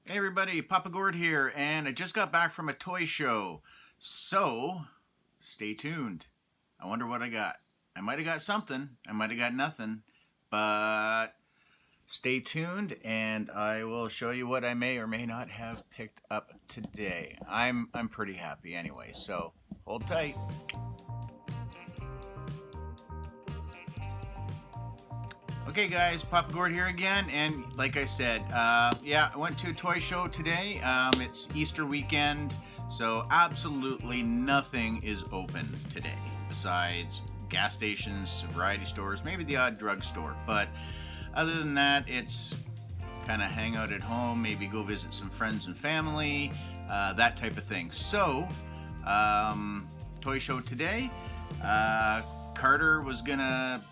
Hey everybody, Papa Gord here, and I just got back from a toy show. So, stay tuned. I wonder what I got. I might have got something, I might have got nothing, but stay tuned and I will show you what I may or may not have picked up today. I'm pretty happy anyway, so hold tight. Okay guys, Papa Gord here again, and like I said, yeah, I went to a toy show today. It's Easter weekend, so absolutely nothing is open today besides gas stations, variety stores, maybe the odd drugstore. But other than that, it's kind of hang out at home, maybe go visit some friends and family, that type of thing. So, toy show today. Carter was gonna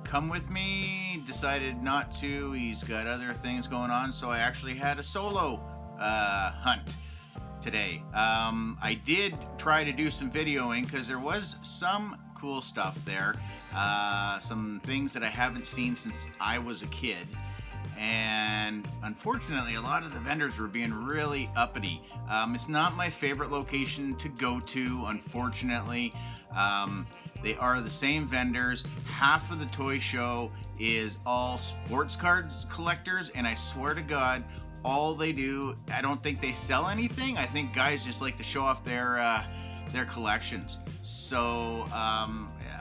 come with me, decided not to. He's got other things going on, so I actually had a solo hunt today. I did try to do some videoing because there was some cool stuff there, some things that I haven't seen since I was a kid, and unfortunately a lot of the vendors were being really uppity. It's not my favorite location to go to, unfortunately. They are the same vendors. Half of the toy show is all sports cards collectors, and I swear to God, all they do, I don't think they sell anything. I think guys just like to show off their collections. So,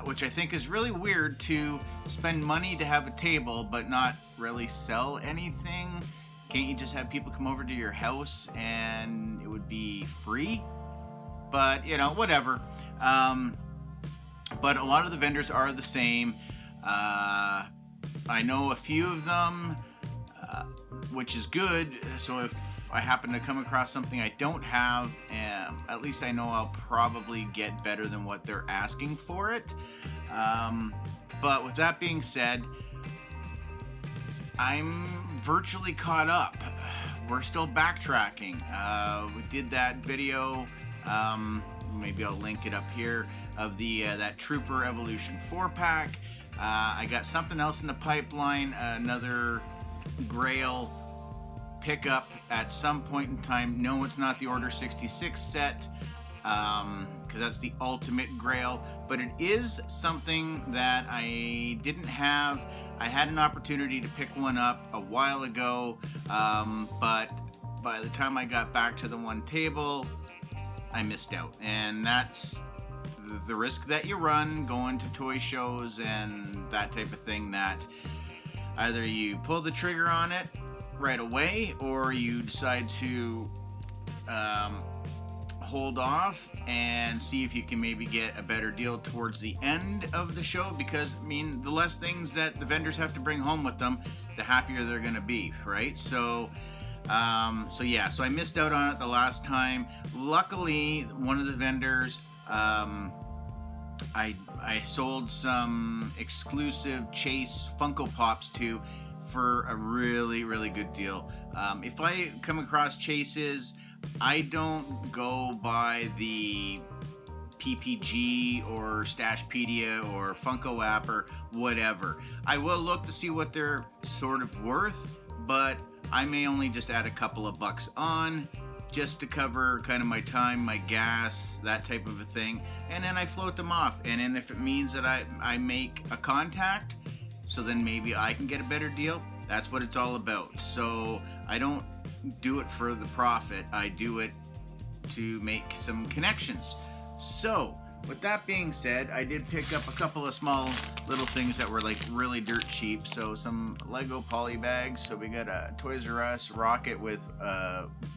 which I think is really weird, to spend money to have a table but not really sell anything. Can't you just have people come over to your house and it would be free? But, you know, whatever. But a lot of the vendors are the same. I know a few of them, which is good. So if I happen to come across something I don't have, at least I know I'll probably get better than what they're asking for it. But with that being said, I'm virtually caught up. We're still backtracking. We did that video, maybe I'll link it up here, of the that Trooper Evolution 4-pack. I got something else in the pipeline, another Grail pickup at some point in time. No, it's not the Order 66 set, because that's the ultimate Grail, but it is something that I didn't have. I had an opportunity to pick one up a while ago, but by the time I got back to the one table, I missed out. And that's the risk that you run going to toy shows and that type of thing, that either you pull the trigger on it right away or you decide to hold off and see if you can maybe get a better deal towards the end of the show, because I mean, the less things that the vendors have to bring home with them, the happier they're gonna be, right? So yeah, so I missed out on it the last time. Luckily, one of the vendors, I sold some exclusive Chase Funko Pops to for a really, really good deal. If I come across Chases, I don't go by the PPG or Stashpedia or Funko app or whatever. I will look to see what they're sort of worth, but I may only just add a couple of bucks on, just to cover kind of my time, my gas, that type of a thing, and then I float them off. And then if it means that I make a contact, so then maybe I can get a better deal, that's what it's all about. So I don't do it for the profit, I do it to make some connections. So with that being said, I did pick up a couple of small little things that were like really dirt cheap. So some Lego poly bags. So we got a Toys R Us rocket with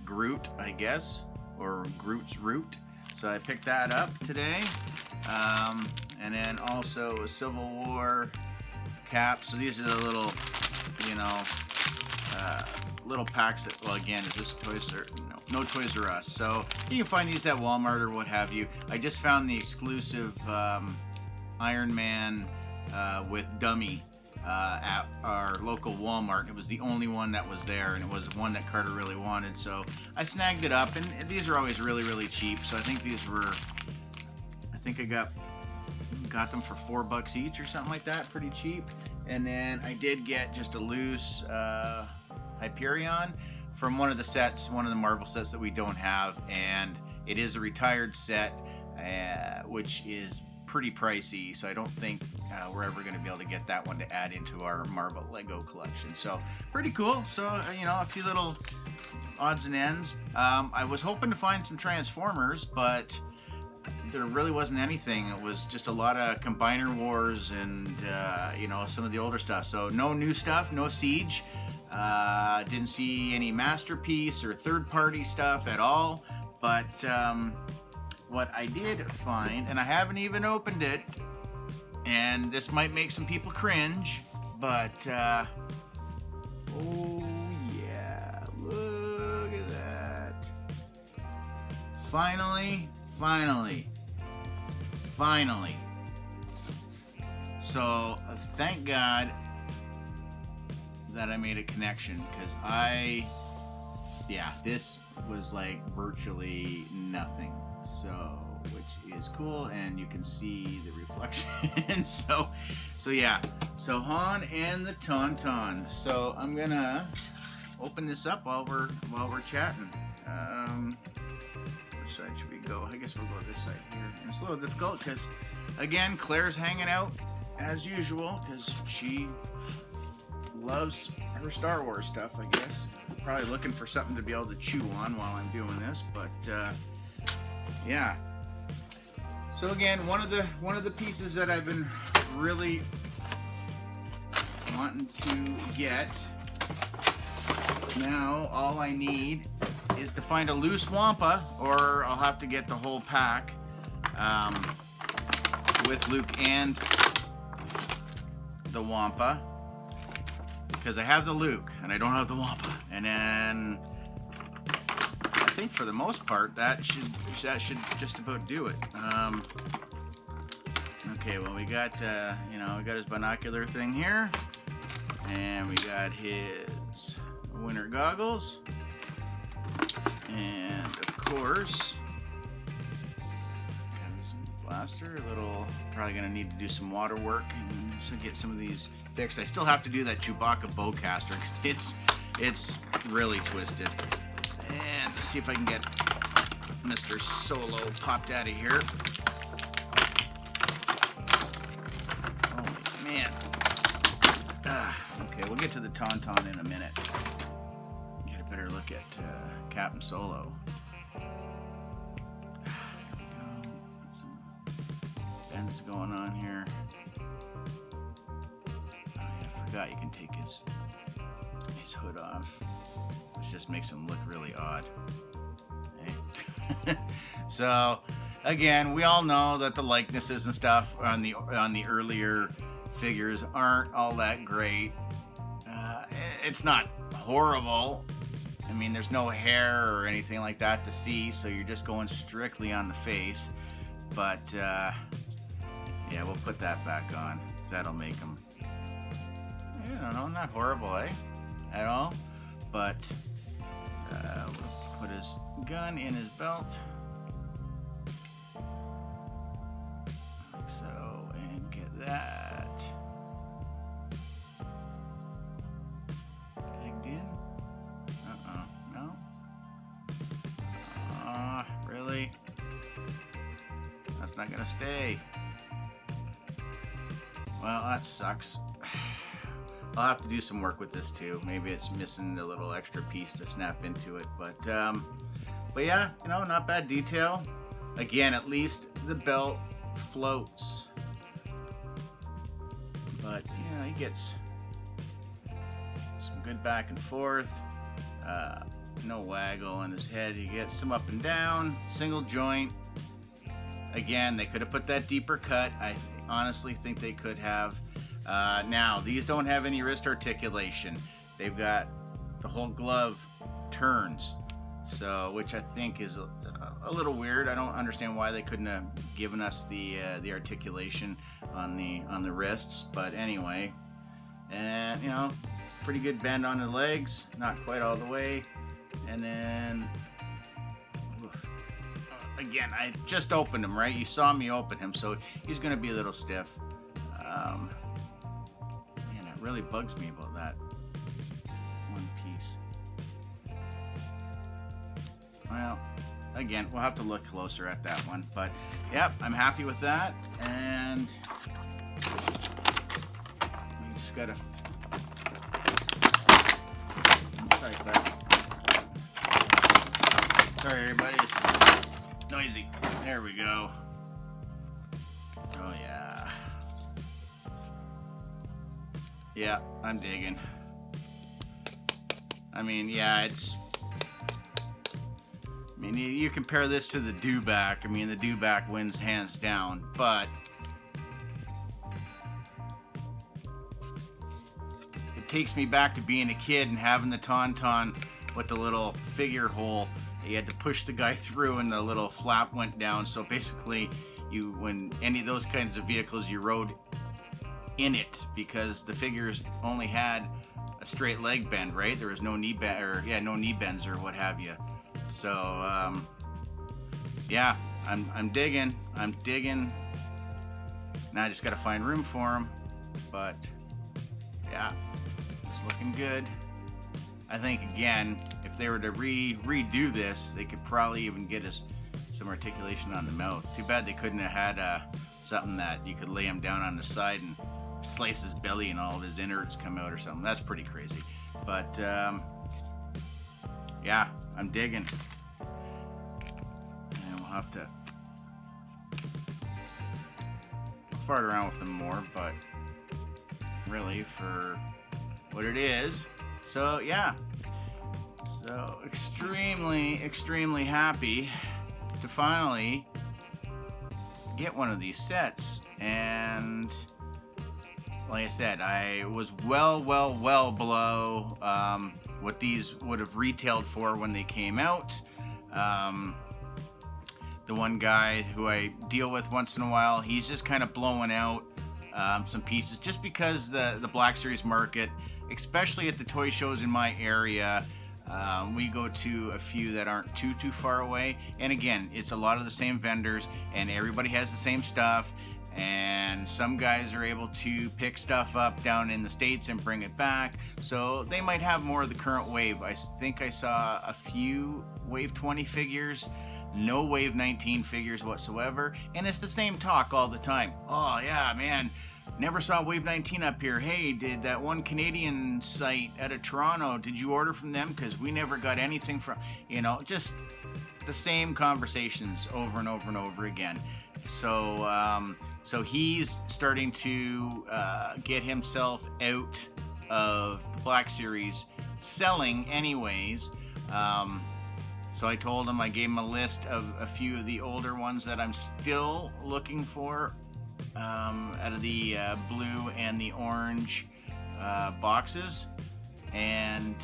Groot, I guess, or Groot's root. So I picked that up today. And then also a Civil War cap. So these are the little, you know, little packs that, well, again, is this Toys R? No Toys R Us. So you can find these at Walmart or what have you. I just found the exclusive Iron Man with dummy at our local Walmart. It was the only one that was there, and it was one that Carter really wanted. So I snagged it up, and these are always really, really cheap. So I think these were, I think I got them for $4 each or something like that, pretty cheap. And then I did get just a loose Hyperion from one of the sets, one of the Marvel sets that we don't have, and it is a retired set, which is pretty pricey, so I don't think we're ever going to be able to get that one to add into our Marvel Lego collection. So pretty cool. So a few little odds and ends. I was hoping to find some Transformers, but there really wasn't anything. It was just a lot of Combiner Wars and some of the older stuff. So no new stuff, no Siege. Didn't see any Masterpiece or third-party stuff at all. But what I did find, and I haven't even opened it, and this might make some people cringe, but oh yeah, look at that. Finally. So thank God that I made a connection, because this was like virtually nothing. So, which is cool, and you can see the reflection. so yeah. So Han and the Tauntaun. So I'm gonna open this up while we're chatting. Which side should we go? I guess we'll go this side here. And it's a little difficult because, again, Claire's hanging out as usual because she loves her Star Wars stuff, I guess. Probably looking for something to be able to chew on while I'm doing this, but yeah. So again, one of the pieces that I've been really wanting to get. Now all I need is to find a loose Wampa, or I'll have to get the whole pack with Luke and the Wampa, because I have the Luke and I don't have the Wampa. And then I think for the most part that should just about do it. Okay, well we got we got his binocular thing here, and we got his winter goggles, and of course blaster. Probably gonna need to do some water work and so get some of these fixed. I still have to do that Chewbacca bowcaster because it's really twisted. And let's see if I can get Mr. Solo popped out of here. Oh man. Okay, we'll get to the Tauntaun in a minute. Get a better look at Captain Solo. Bends going on here. Oh, I forgot you can take his hood off, which just makes him look really odd. Okay? So again, we all know that the likenesses and stuff on the earlier figures aren't all that great. It's not horrible. I mean, there's no hair or anything like that to see, so you're just going strictly on the face. But yeah, we'll put that back on, because that'll make him, I don't know, not horrible, at all. But we'll put his gun in his belt, like so, and get that pegged in. No. Really? That's not gonna stay. Well, that sucks. I'll have to do some work with this too. Maybe it's missing the little extra piece to snap into it, but yeah, not bad detail. Again, at least the belt floats. But he gets some good back and forth. No waggle on his head. He gets some up and down, single joint. Again, they could have put that deeper cut. I honestly think they could have. Now, these don't have any wrist articulation. They've got the whole glove turns, so which I think is a little weird. I don't understand why they couldn't have given us the articulation on the wrists. But anyway, and pretty good bend on the legs, not quite all the way, and then. Again, I just opened him, right? You saw me open him, so he's going to be a little stiff. Man, it really bugs me about that one piece. Well, again, we'll have to look closer at that one. But, yep, I'm happy with that. And we just got to... Sorry, Claire. Sorry, everybody. It's noisy. There we go. Oh, yeah. Yeah, I'm digging. I mean, yeah, it's... I mean, you compare this to the dewback. I mean, the dewback wins hands down, but it takes me back to being a kid and having the Tauntaun with the little figure hole. You had to push the guy through and the little flap went down. So basically, when any of those kinds of vehicles, you rode in it because the figures only had a straight leg bend, right? There was no knee bend, or no knee bends or what have you. So yeah, I'm digging. Now I just got to find room for them, but yeah, it's looking good. I think again, if they were to redo this, they could probably even get us some articulation on the mouth. Too bad they couldn't have had something that you could lay him down on the side and slice his belly and all of his innards come out or something. That's pretty crazy. But yeah, I'm digging. And we'll have to fart around with them more, but really for what it is. So yeah. So extremely happy to finally get one of these sets. And like I said, I was well below what these would have retailed for when they came out. The one guy who I deal with once in a while, he's just kind of blowing out some pieces just because the Black Series market, especially at the toy shows in my area, we go to a few that aren't too far away, and again, it's a lot of the same vendors and everybody has the same stuff. And some guys are able to pick stuff up down in the States and bring it back. So they might have more of the current wave. I think I saw a few Wave 20 figures, no Wave 19 figures whatsoever. And it's the same talk all the time. Oh yeah, man, never saw Wave 19 up here. Hey, did that one Canadian site out of Toronto, did you order from them? Because we never got anything from, just the same conversations over and over again. So he's starting to get himself out of the Black Series selling anyways. So I told him, I gave him a list of a few of the older ones that I'm still looking for out of the blue and the orange boxes. And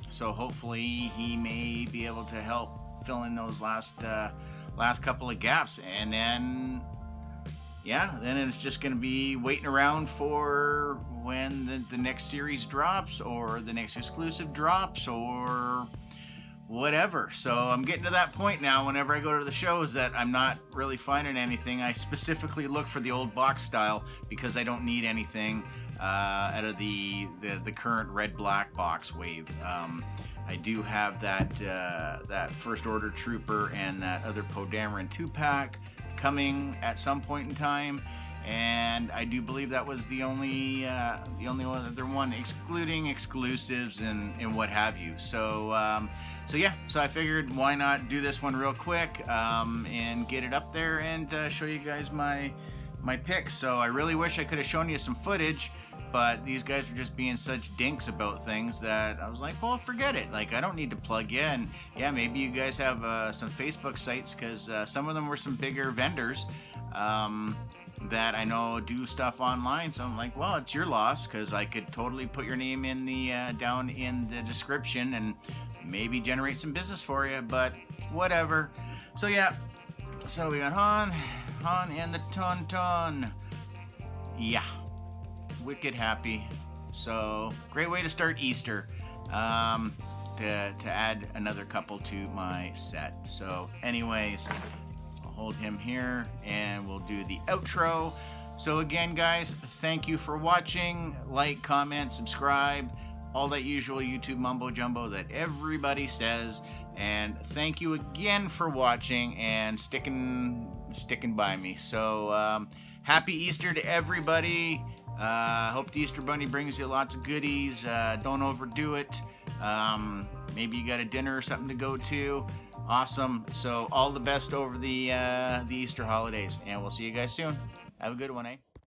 so hopefully he may be able to help fill in those last couple of gaps. And then then it's just going to be waiting around for when the next series drops or the next exclusive drops or whatever. So I'm getting to that point now whenever I go to the shows that I'm not really finding anything. I specifically look for the old box style because I don't need anything out of the current red-black box wave. I do have that First Order Trooper and that other Poe Dameron 2-pack coming at some point in time, and I do believe that was the only other one, excluding exclusives and what have you. So I figured why not do this one real quick and get it up there and show you guys my picks. So I really wish I could have shown you some footage, but these guys were just being such dinks about things that I was like, well, forget it. Like, I don't need to plug you. And yeah, maybe you guys have some Facebook sites, because some of them were some bigger vendors that I know do stuff online. So I'm like, well, it's your loss, because I could totally put your name in the down in the description and maybe generate some business for you, but whatever. So yeah, so we got Han and the Tauntaun. Yeah. Wicked happy. So great way to start Easter, to add another couple to my set. So anyways, I'll hold him here and we'll do the outro. So again, guys, thank you for watching. Like, comment, subscribe. all that usual YouTube mumbo jumbo that everybody says. And thank you again for watching and sticking by me. So happy Easter to everybody. Hope the Easter Bunny brings you lots of goodies. Don't overdo it. Maybe you got a dinner or something to go to. Awesome. So all the best over the Easter holidays, and we'll see you guys soon. Have a good one, eh?